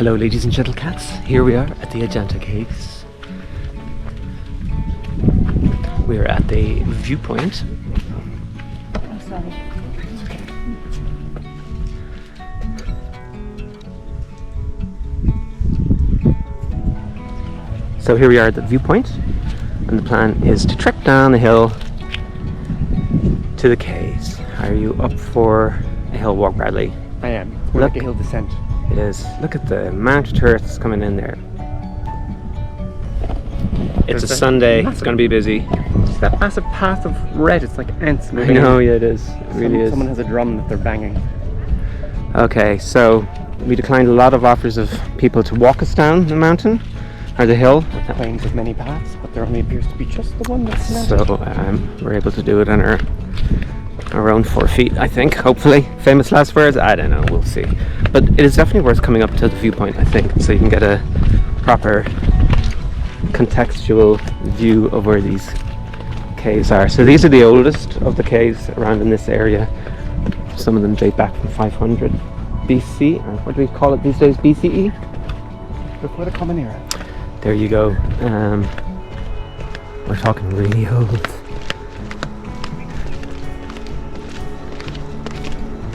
Hello ladies and gentle cats, here we are at the Ajanta Caves. We're at the viewpoint. I'm sorry. So here we are at the viewpoint, and the plan is to trek down the hill to the caves. Are you up for a hill walk, Bradley? I am. We're like a hill descent. It is. Look at the amount of tourists coming in there. It's a Sunday, it's going to be busy. It's that massive path of red, it's like ants I moving. know, yeah, it is. It really is. Someone has a drum that they're banging. Okay, so we declined a lot of offers of people to walk us down the mountain, or the hill. Claims of many paths, but there only appears to be just the one that's So we're able to do it on our own 4 feet, I think, hopefully. Famous last words? I don't know, we'll see. But it is definitely worth coming up to the viewpoint, I think, so you can get a proper contextual view of where these caves are. So these are the oldest of the caves around in this area. Some of them date back from 500 BC, or what do we call it these days, BCE? before the Common Era. There you go. We're talking really old.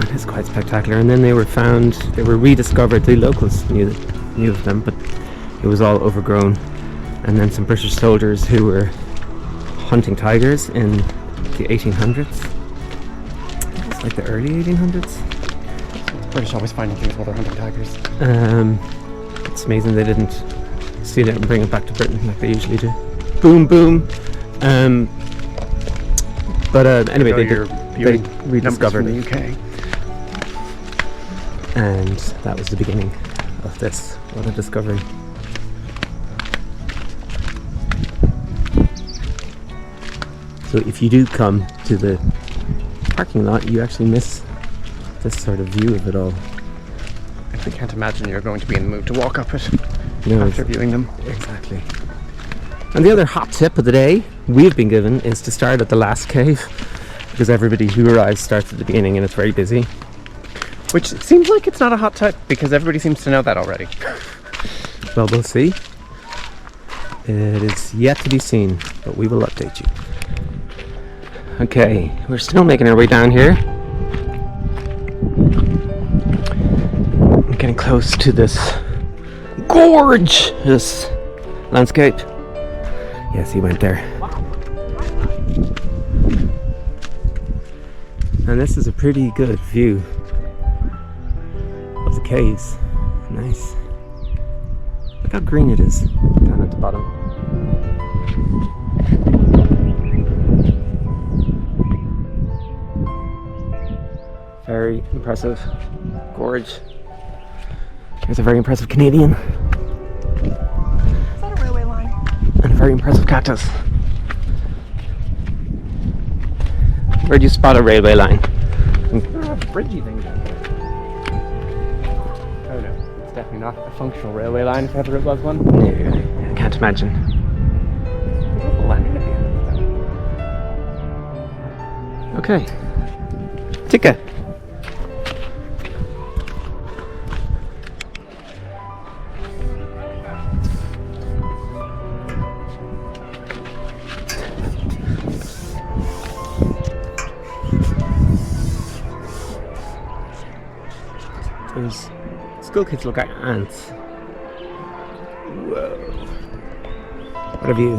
It is quite spectacular. And then they were found, they were rediscovered. The locals knew of them, but it was all overgrown. And then some British soldiers who were hunting tigers in the 1800s. It's like the early 1800s. British always finding things while they're hunting tigers. It's amazing they didn't steal it and bring it back to Britain like they usually do. Boom, boom. But anyway, they rediscovered the it. UK. And that was the beginning of this. What a discovery. So if you do come to the parking lot, you actually miss this sort of view of it all. I can't imagine you're going to be in the mood to walk up it No, after viewing them. Exactly. And the other hot tip of the day we've been given is to start at the last cave, because everybody who arrives starts at the beginning and it's very busy. Which seems like it's not a hot tip because everybody seems to know that already. Well, we'll see. It is yet to be seen, but we will update you. Okay, we're still making our way down here. We're getting close to this gorgeous landscape. Yes, he went there. And this is a pretty good view of the caves. Nice. Look how green it is down at the bottom. Very impressive gorge. There's a very impressive Canadian. Is that a railway line? And a very impressive cactus. Where do you spot a railway line? Bridgey thing down there. Oh no, it's definitely not a functional railway line if ever it was one. No, I can't imagine. There's a landing at the end of Okay. Tika. Those school kids look like ants. Whoa. What have you?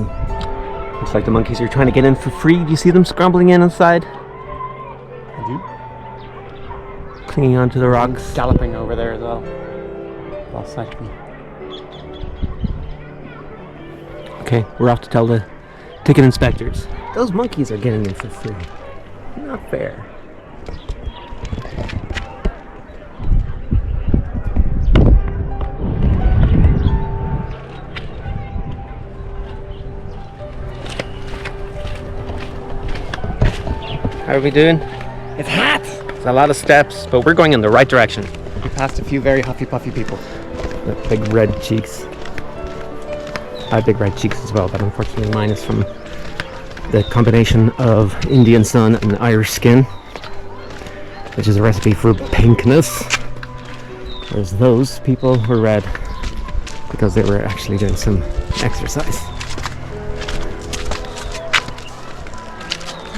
Looks like the monkeys are trying to get in for free. Do you see them scrambling in inside? I do. Clinging onto the rocks. Galloping over there as well. Lost sight of me. Okay, we're off to tell the ticket inspectors. Those monkeys are getting in for free. Not fair. How are we doing? It's hot! It's a lot of steps, but we're going in the right direction. We passed a few very huffy puffy people. The big red cheeks. I have big red cheeks as well, but unfortunately mine is from the combination of Indian sun and Irish skin, which is a recipe for pinkness. Whereas those people were red because they were actually doing some exercise.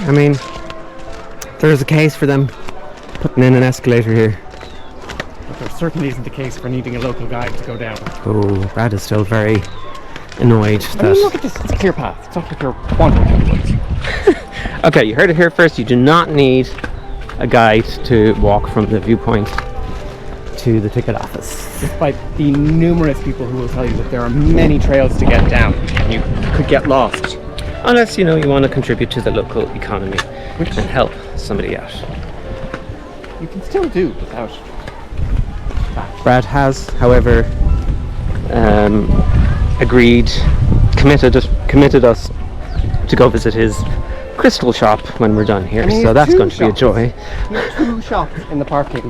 I mean, there's a case for them putting in an escalator here. But there certainly isn't the case for needing a local guide to go down. Oh, Brad is still very annoyed I mean, look at this. It's a clear path. It's not like you're wandering through the woods. Okay, you heard it here first. You do not need a guide to walk from the viewpoint to the ticket office. Despite the numerous people who will tell you that there are many trails to get down, and you could get lost. Unless, you know, you want to contribute to the local economy and help somebody out. You can still do without. Brad has, however, committed us to go visit his crystal shop when we're done here, I mean, so that's going to be a shops. joy. He has 2 shops in the parkade.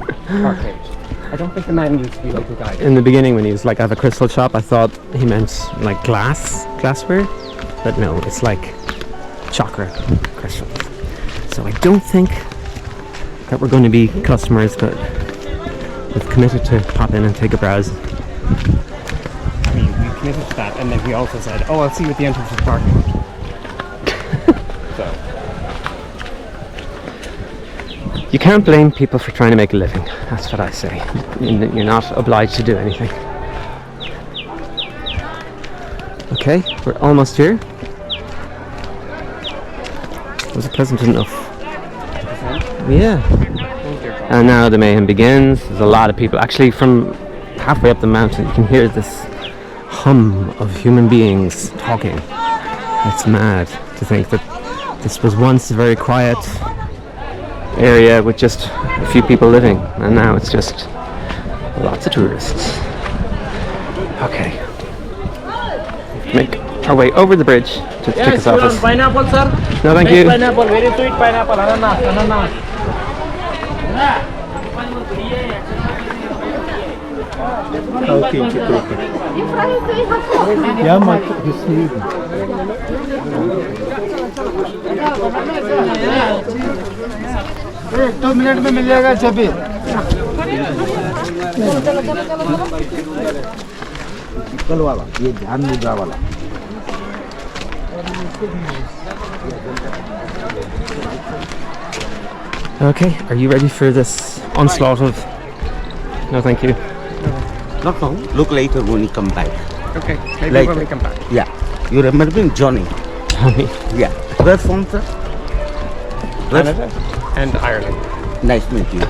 I don't think the man needs to be local guide. In the beginning, when he was like, I have a crystal shop, I thought he meant like glassware, but no, it's like chakra crystals. So I don't think that we're going to be customers, but we've committed to pop in and take a browse. I mean, we committed to that, and then he also said, "Oh, I'll see you at the entrance of the parking lot." So You can't blame people for trying to make a living. That's what I say. You're not obliged to do anything. Okay, we're almost here. Was it pleasant enough? Yeah. And now the mayhem begins. There's a lot of people. Actually, from halfway up the mountain, you can hear this hum of human beings talking. It's mad to think that this was once a very quiet area with just a few people living, and now it's just lots of tourists. Okay. Make our way over the bridge to the tickets office. Pineapple, sir. No, thank you. Pineapple, very sweet pineapple. Ananas. Ja, maar gesneden. एक 2 minute में मिल जाएगा छबी कल वाला ये ध्यान मुद्रा वाला Okay, are you ready for this onslaught of... No, thank you. Not now. Look later when you come back. okay, maybe Later. when we come back. Yeah. You remember me, Johnny? Johnny. Yeah. Where from, sir? Where? Canada and Ireland. Nice to meet you.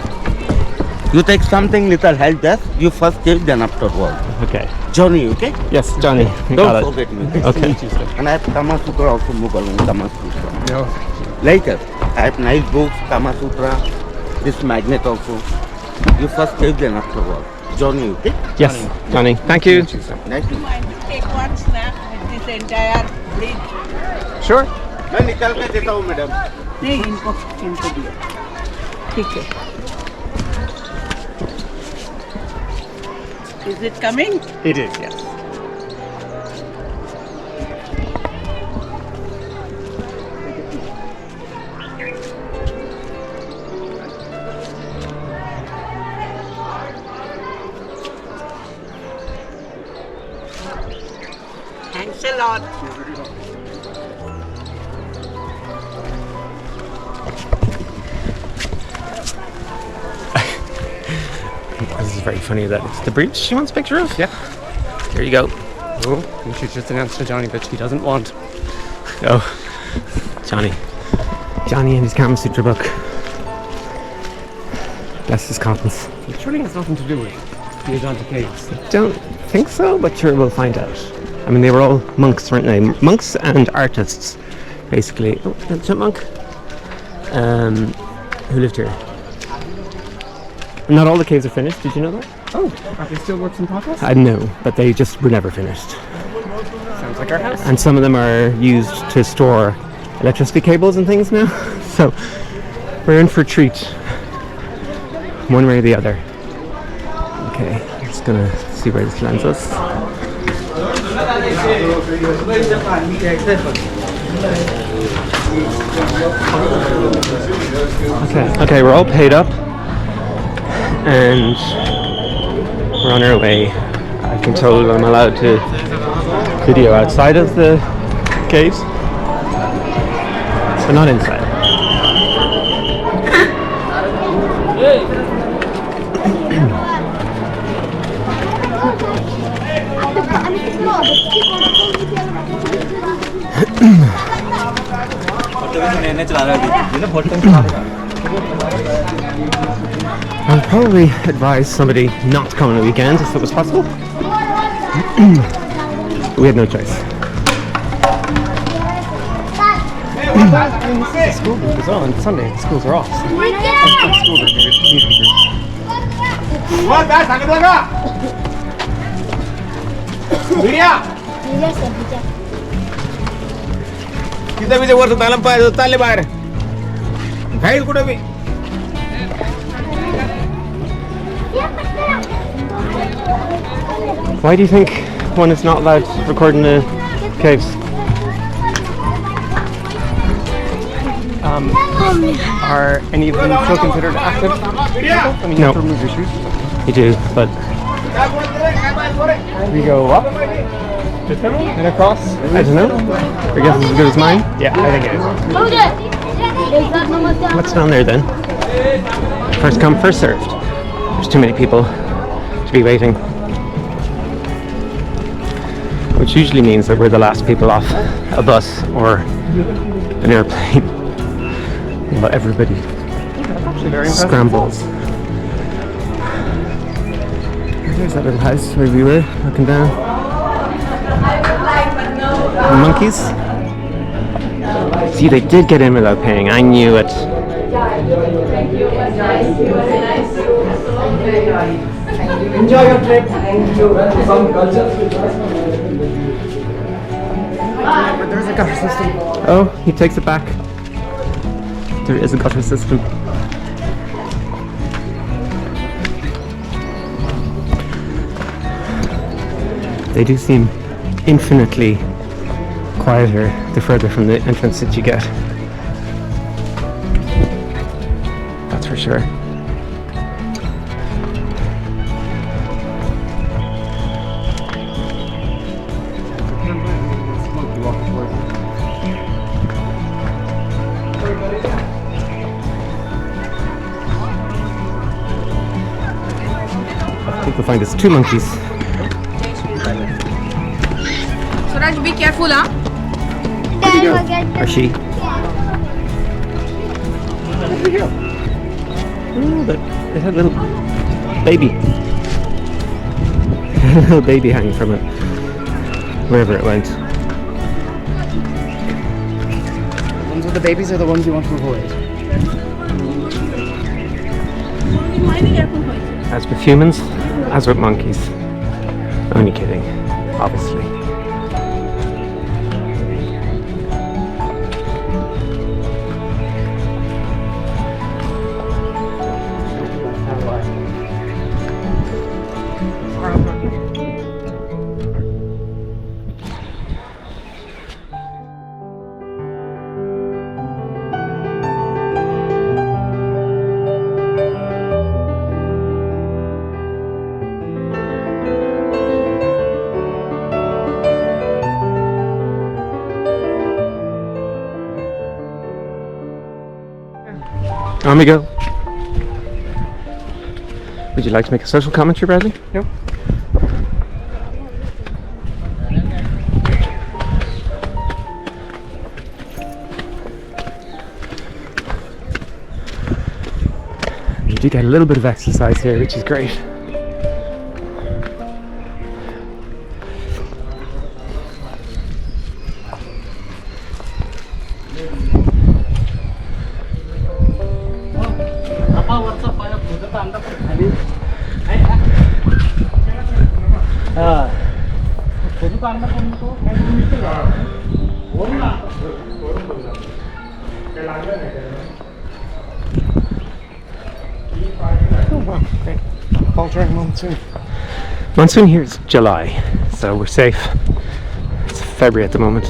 You take something little help there. You first give, then afterward. Okay. Johnny, okay? Yes, Johnny. You Don't got it. forget me. Okay. And I have Kama Sutra also, Mughal and Kama Sutra. No. Later, I have nice books, Kama Sutra, this magnet also. You first give, then afterward. Johnny, okay? Yes, Johnny. Thank you. Nice to meet you. Take one snap with this entire bridge. Sure. मैं निकल के देता हूँ madam नहीं इनको दिया ठीक है Is it coming? It is, yes. Thanks a lot. This is very funny that it's the bridge she wants a picture of. Yeah. Here you go. Oh, we should just announce to Johnny that she doesn't want. Oh, Johnny. Johnny and his Kama Sutra book. Bless his cottons. It surely has nothing to do with the Ajanta Caves. Don't think so, but sure, we'll find out. I mean, they were all monks, weren't they? Monks and artists, basically. Oh, that's a monk. Who lived here. Not all the caves are finished, did you know that? Oh, are they still works in progress? I know, but they just were never finished. Sounds like our house. And some of them are used to store electricity cables and things now. So we're in for a treat, one way or the other. Okay, I'm just gonna see where this lands us. Okay, we're all paid up, and We're on our way. I've been told I'm allowed to video outside of the caves, but not inside. I would probably advise somebody not to come on a weekend if it was possible. We had no choice. This is a school group as well, and Sunday the schools are off. So school group usually group. Why do you think one is not allowed to record in the caves? Are any of them still considered active? I mean, you have to remove your shoes. You do, but We go up and across. I don't know. I guess it's as good as mine. Yeah, I think it is. What's down there then? First come, first served. There's too many people to be waiting. Which usually means that we're the last people off a bus or an airplane. While everybody scrambles. There's that little house where we were, looking down. The monkeys. See, they did get in without paying. I knew it. Enjoy your trip. Thank you. Some cultures with us. But there's a gutter system. Oh, he takes it back. There is a gutter system. They do seem infinitely quieter the further from the entrance that you get. That's for sure. I think we'll find us 2 monkeys. Suraj, be careful, huh? Or she. Oh, but it had a little baby. A little baby hanging from it. Wherever it went. The ones with the babies are the ones you want to avoid. As with humans, as with monkeys. Only kidding, obviously. On we go. Would you like to make a social commentary, Bradley? No. You do get a little bit of exercise here, which is great. Oh wow, great. Fall during monsoon. Monsoon here is July, so we're safe. It's February at the moment.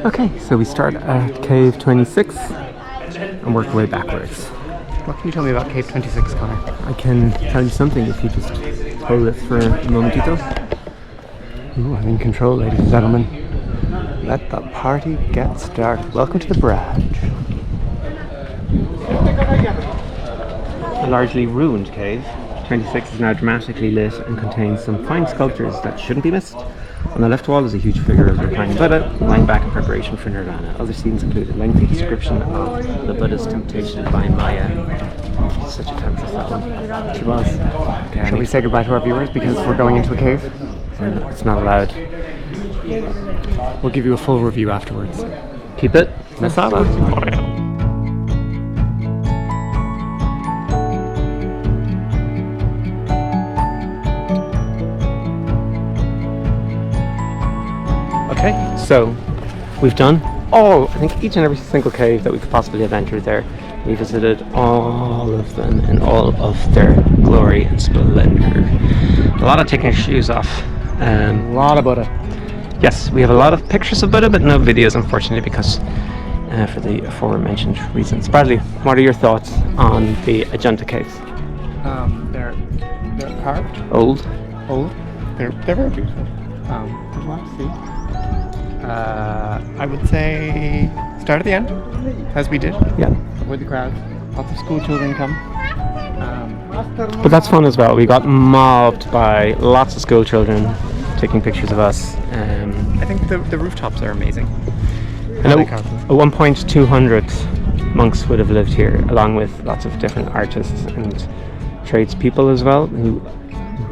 Okay, so we start at cave 26 and work our way backwards. What can you tell me about Cave 26, Connor? I can tell you something if you just hold it for a momentito. Ooh, I'm in control, ladies and gentlemen. Let the party get started. Welcome to the Bradge. A largely ruined cave. 26 is now dramatically lit and contains some fine sculptures that shouldn't be missed. On the left wall is a huge figure of the reclining Buddha, lying back in preparation for Nirvana. Other scenes include a lengthy description of the Buddha's temptation by Maya. Such a temptress, that one. She was. Okay, Shall we say goodbye to our viewers because we're going into a cave? It's not allowed. We'll give you a full review afterwards. Keep it. Masala. Okay, so we've done I think each and every single cave that we could possibly have entered there. We visited all of them in all of their glory and splendor. A lot of taking your shoes off. A lot of Buddha. Yes, we have a lot of pictures of Buddha, but no videos, unfortunately, because for the aforementioned reasons. Bradley, what are your thoughts on the Ajanta Caves? They're carved. Old? They're very beautiful. There's a lot to see. I would say start at the end, as we did. Yeah. With the crowd. Lots of school children come. But that's fun as well. We got mobbed by lots of school children taking pictures of us. I think the rooftops are amazing. And at one point 200 monks would have lived here, along with lots of different artists and tradespeople as well who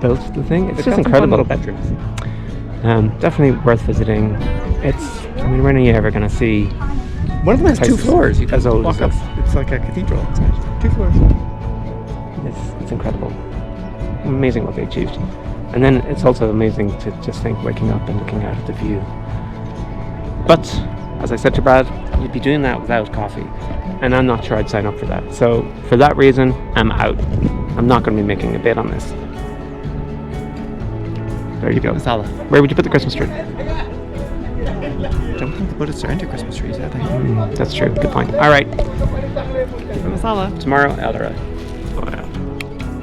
built the thing. It's just incredible. Little bedrooms. Definitely worth visiting. When are you ever going to see one of them has 2 floors. You can as old walk as up. this? It's like a cathedral inside. 2 floors. It's incredible. Amazing what they achieved. And then it's also amazing to just think waking up and looking out at the view. But as I said to Brad, you'd be doing that without coffee, and I'm not sure I'd sign up for that. So for that reason, I'm out. I'm not going to be making a bid on this. There you go. Masala. Where would you put the Christmas tree? I don't think the Buddhists are into Christmas trees, are they? That's true. Good point. All right. Masala. Tomorrow, Eldora.